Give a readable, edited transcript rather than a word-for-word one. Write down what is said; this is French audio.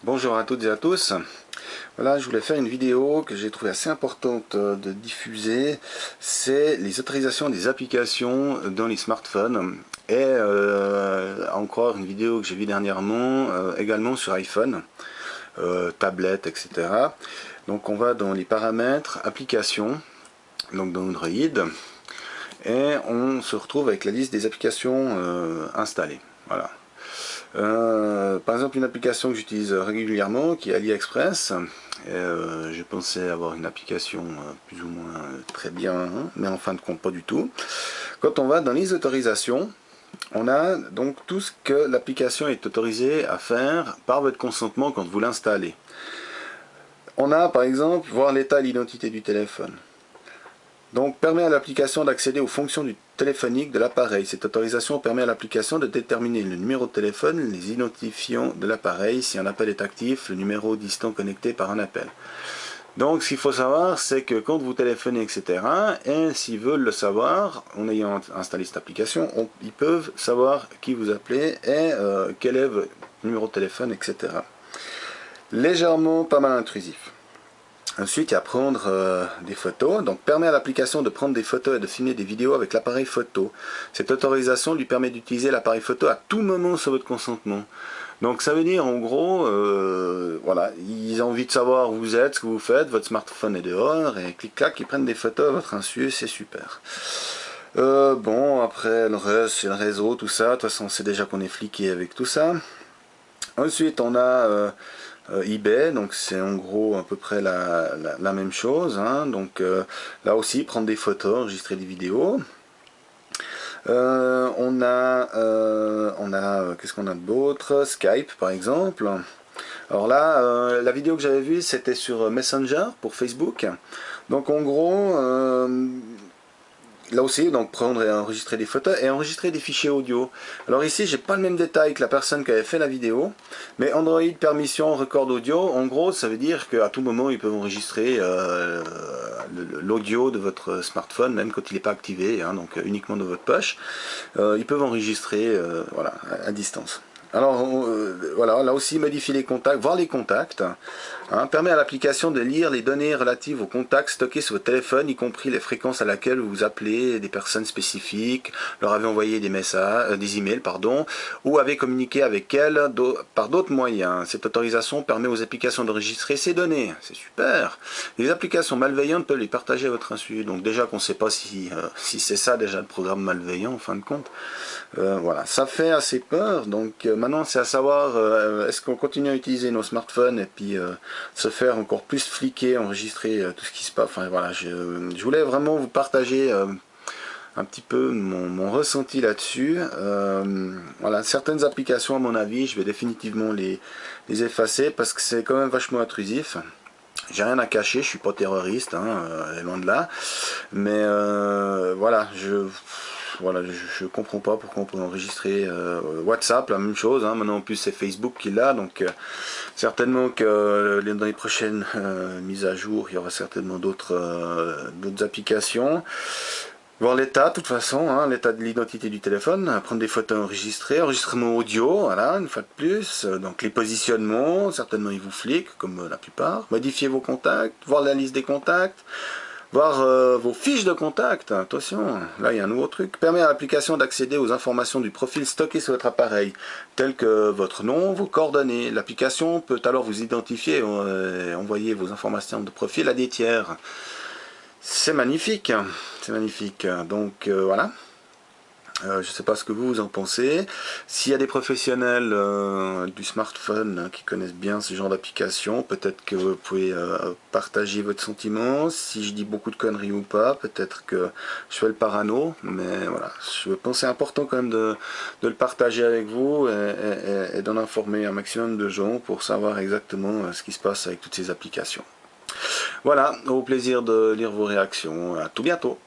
Bonjour à toutes et à tous. Voilà, je voulais faire une vidéo que j'ai trouvé assez importante de diffuser. C'est les autorisations des applications dans les smartphones. Et encore une vidéo que j'ai vue dernièrement, également sur iPhone, tablette, etc. Donc on va dans les paramètres, applications, donc dans Android. Et on se retrouve avec la liste des applications installées. Voilà. Par exemple, une application que j'utilise régulièrement qui est AliExpress. Je pensais avoir une application plus ou moins très bien, hein, mais en fin de compte pas du tout. Quand on va dans les autorisations, on a donc tout ce que l'application est autorisée à faire par votre consentement quand vous l'installez. On a par exemple voir l'état et l'identité du téléphone. Donc, permet à l'application d'accéder aux fonctions du téléphonique de l'appareil. Cette autorisation permet à l'application de déterminer le numéro de téléphone, les identifiants de l'appareil, si un appel est actif, le numéro distant connecté par un appel. Donc, ce qu'il faut savoir, c'est que quand vous téléphonez, etc., et s'ils veulent le savoir, en ayant installé cette application, ils peuvent savoir qui vous appelez et quel est votre numéro de téléphone, etc. Légèrement pas mal intrusif. Ensuite, il y a prendre des photos. Donc, permet à l'application de prendre des photos et de filmer des vidéos avec l'appareil photo. Cette autorisation lui permet d'utiliser l'appareil photo à tout moment sur votre consentement. Donc, ça veut dire, en gros, voilà, ils ont envie de savoir où vous êtes, ce que vous faites, votre smartphone est dehors, et clic-clac, ils prennent des photos à votre insu, c'est super. Bon, après, le reste, c'est le réseau, tout ça. De toute façon, on sait déjà qu'on est fliqué avec tout ça. Ensuite, on a eBay, donc c'est en gros à peu près la même chose, hein. Donc là aussi, prendre des photos, enregistrer des vidéos. On a qu'est-ce qu'on a d'autre? Skype par exemple. Alors là, la vidéo que j'avais vue, c'était sur Messenger pour Facebook. Donc en gros, là aussi, donc prendre et enregistrer des photos et enregistrer des fichiers audio. Alors ici, j'ai pas le même détail que la personne qui avait fait la vidéo, mais Android permission record audio, en gros, ça veut dire qu'à tout moment, ils peuvent enregistrer l'audio de votre smartphone, même quand il n'est pas activé, hein, donc uniquement dans votre poche. Ils peuvent enregistrer voilà, à distance. Alors voilà, là aussi modifier les contacts, voir les contacts, hein, permet à l'application de lire les données relatives aux contacts stockés sur votre téléphone, y compris les fréquences à laquelle vous appelez des personnes spécifiques, leur avez envoyé des messages, des emails, pardon, ou avez communiqué avec elles par d'autres moyens. Cette autorisation permet aux applications d'enregistrer ces données, c'est super. Les applications malveillantes peuvent les partager à votre insu, donc déjà qu'on ne sait pas si c'est ça déjà le programme malveillant en fin de compte. Voilà, ça fait assez peur, donc maintenant c'est à savoir est-ce qu'on continue à utiliser nos smartphones et puis se faire encore plus fliquer, enregistrer tout ce qui se passe. Enfin voilà, je voulais vraiment vous partager un petit peu mon ressenti là-dessus. Voilà, certaines applications à mon avis, je vais définitivement les effacer parce que c'est quand même vachement intrusif. J'ai rien à cacher, je suis pas terroriste, hein, loin de là. Mais voilà, je comprends pas pourquoi on peut enregistrer WhatsApp, la même chose, hein, maintenant en plus c'est Facebook qui l'a, donc certainement que dans les prochaines mises à jour, il y aura certainement d'autres applications. Voir l'état, de toute façon, hein, l'état de l'identité du téléphone, prendre des photos enregistrées, enregistrement audio, voilà, une fois de plus, donc les positionnements, certainement ils vous fliquent, comme la plupart, modifier vos contacts, voir la liste des contacts, voir vos fiches de contact, attention, là il y a un nouveau truc, permet à l'application d'accéder aux informations du profil stocké sur votre appareil, telles que votre nom, vos coordonnées. L'application peut alors vous identifier et envoyer vos informations de profil à des tiers. C'est magnifique, c'est magnifique. Donc voilà. Je ne sais pas ce que vous en pensez. S'il y a des professionnels du smartphone qui connaissent bien ce genre d'application, peut-être que vous pouvez partager votre sentiment. Si je dis beaucoup de conneries ou pas, peut-être que je fais le parano. Mais voilà, je pense que c'est important quand même de le partager avec vous et d'en informer un maximum de gens pour savoir exactement ce qui se passe avec toutes ces applications. Voilà, au plaisir de lire vos réactions. À tout bientôt.